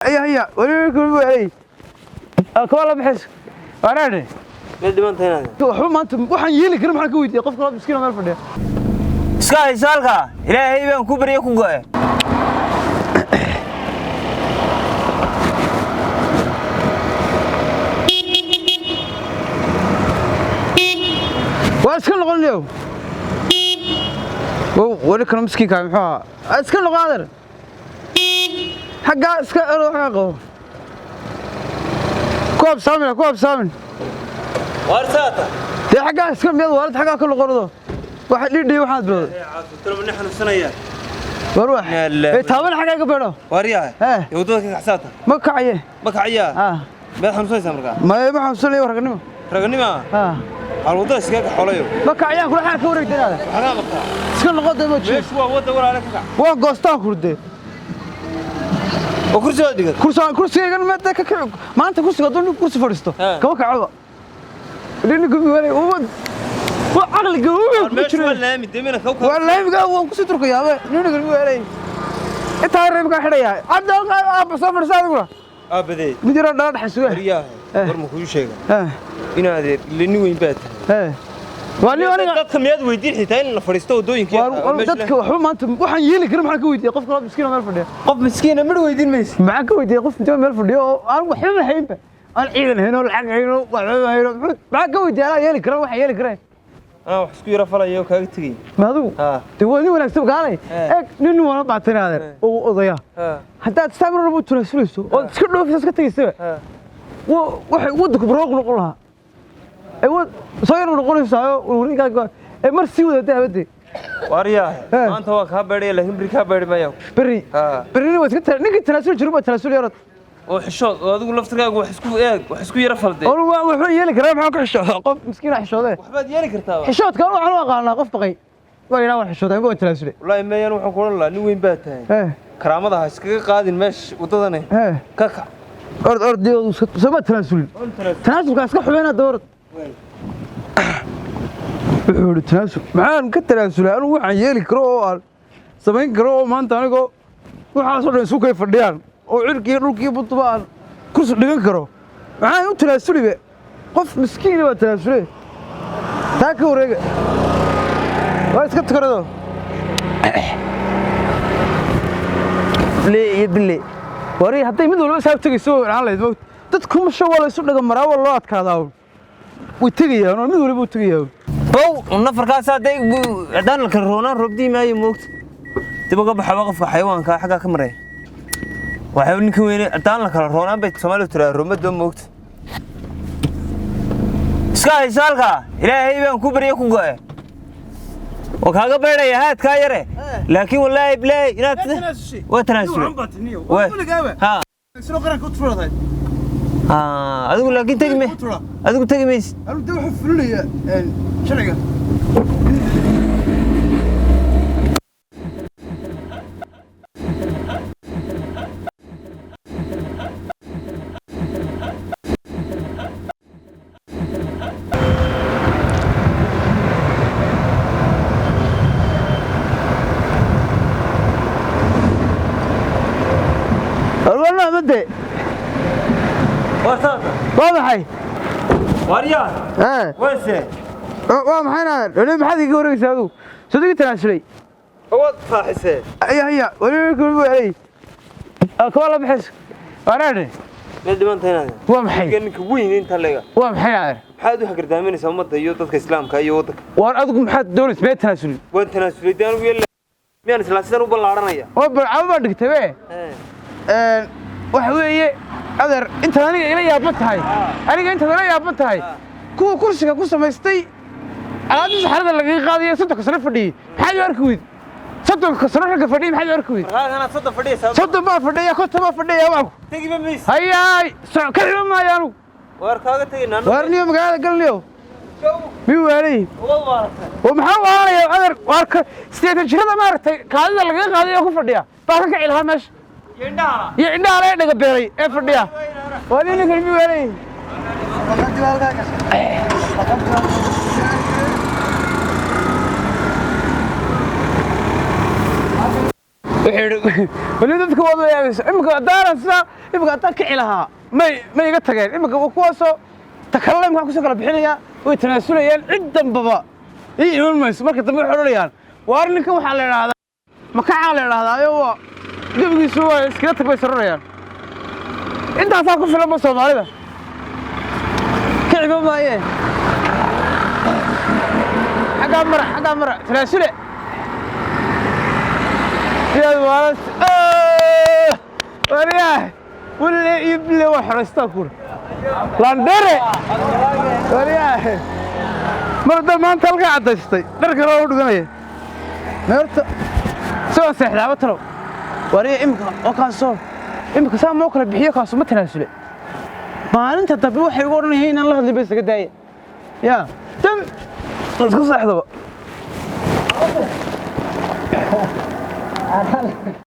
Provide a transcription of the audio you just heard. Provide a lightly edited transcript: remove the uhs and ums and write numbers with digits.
هي وين كل وين كولا بحس أنا مد ما انتهينا حو ما أنت وحن يلي كريم حنا كويتي قف كلام مسكين ما يفرد سكاي سالكا إلهي بان كبر يكون جاي واسكن لقون اليوم وين كلام مسكين كان حا اسكن لقادر حقا اسكن حقه كوب سامن وارساتا دي حقا اسكن ميد والد حقا كل قرضه واحد لي واحد بلود ترى من نحن السنيه بروح اي تابن حقا كبيرو واريا يودوك حساتا مكعيه ما حمسيسا مركا ما حمسلي رغنيما الوضع اسكاك خوليو مكعيه كل حاجه كوريدين هذا حنا مكا اسكن لقود ما جيش waa wada walaal ka waa goostaan kurde oo kursi diga kursiga ma dadka ka maanta kursiga doon kursi fadhiisto kaba kacaba lini gubi wali oo aqliga oo meesha walaami deemina ka walaamiga oo ku sidurka yaaba lini gubi wali inta reebka xidhaya abdal qaab soo farsaaduna abadee midira dad xasuga riyaa war ma ku sheega inaad lini weyn baad wali dadka miyad weydiin xitaa in la fariisto wadooyinka dadka maanta waxaan yeeli karin maxaa ka weydiiyay qof kale miskiin meel fadhiya qof miskiin ma weydiin mayso maxaa ka weydiiyay qof inta meel fadhiyo oo aan waxba ma haynba aan ciidan hayno lacag hayno waxba hayno maxaa ka weydiiyay yeeli karin waxa yeeli karin wax isku yara falayo kaaga tagay maadu wani wanaagsan gaalay nin wala baatanaadan oo odaya haddaad saamir rabo tunasulayso oo iska dhoofis iska tagaysa waxay wadku barooq noqon lahaa صاير نقول سايو وريكا مرسي ودا دابدي واريا انت waa ka beeray laakiin bari ka beeray mayo bari waa iska ninka tanaasul jiruba tanaasul yarad oo xishood adigu laftirkaaga wax isku yara falday oo wuxuu yeeli karaa maxaa ka xishooda qof miskiin xishooday waxbaad yeeli kartaa xishoodka waxaan u aqaanaa qof baqay waa inaa wax xishooday ma tanaasulay wallahi meeyaan waxaan ku oran lahaa nin weyn baa tahay karaamada ha iskaga qaadin meesh wadadane ka ka ord soo tanaasul tanaasulka iska xubeena doorad wuxuu tanaasul maxaan ka tanaasulay anigu waxaan yeeli karo oo aan samayn karo oo maanta anigu waxaas oo dhan isu kay fadhiyaan oo cirkii dhulkii budba aan kursi dhigan karo maxaan u tanaasulay qof miskiin waa tanaasulay taa ka wareega waa iska takarado bille wari hadday mid walba saab tagayso aan leeyahay dadku ma soo wala isu dhaga maraa loo adkaadaa وتجيه أنا مدوري بوتجيه أو النفر كاس هذا عدان الكورونا ربدي ما يموت تبغى بحواقف حيوان كحاجة كمرة وحيوان كويني عدان الكورونا بيتسمى ترى رمد موت سكاي سالكا إلهي بان كبر يكون جاي وكذا بيرة يهات كايرة لكن والله بلاي وتناسي ها شنو قرن كنت فرضاي أقول لك أنت تجمع أقول تجمع أنا بدي أحط فلولي شرعة والله ما بدي واضح هاي واريان وين محينا ولا بحد يقول يساوي صدق تناسلي هو فاحسه هي ولا يقول علي كولا بحس انا مد ما انتهينا waa maxay كانك وين انت لغا waa maxay maxaad wax gardaaminaysaa umada iyo dadka islaamka iyo wadanka waan adigu maxaad doonaysaa meed tanaasul waan tanaasulidaan wiil miyaan islaamsan u ballaaranaya oo barcaba dhigtay waxa weeye adeer inta aniga ila yaab tahay aniga inta ila yaab tahay kuwa kursiga ku samaystay alaabta saxarada laga qaadiyo saddex sano fadhiyay maxay arki weyd saddex sano laga fadhiyay maxay arki weyd ana saddex fadhiyay saddex ma fadhiya ko taba fadhiya waa tagi ma miis hayay soo ka xumaayaan war kaaga tagina warniyo magaalada galniyo mi waalay oo maxaa waalay adeer warka sideed jirada maartay kaadida laga qaadiyo ku fadhiya baa ka ilaa meesha يا عندها على يدك بيري افرديا وليني كلمي ويلي weli dadka wada yaabis imika daaransa imika ta kicilaha may iga tageen imika kuwaasoo takalle maxaa ku soo kala bixinaya way tanaasulayaan cid danbaba iman mayso marka dambe waxay odhanayaan waar ninkan waxaa la yidhaahdaa makacaa la yidhaahdaayo waa gebigiisu waa iskaga tag bay saranayaan intaasaa ku filanba soomaalida kiciba maaye xaggaa mara tanaasule يا ولد ورياه ولا يبلي وحرسته كور لاندري ورياه مرد ما انت لقى عدشتي درك لو دغنيه مرت سو سخدا بترو وريه امك وكاسو امك سام مو كلا بخيه كاسو ما تناسله maalinta dambe waxay ugu oranayeen in la hadli bay isaga daayay ya tan isku saxdaba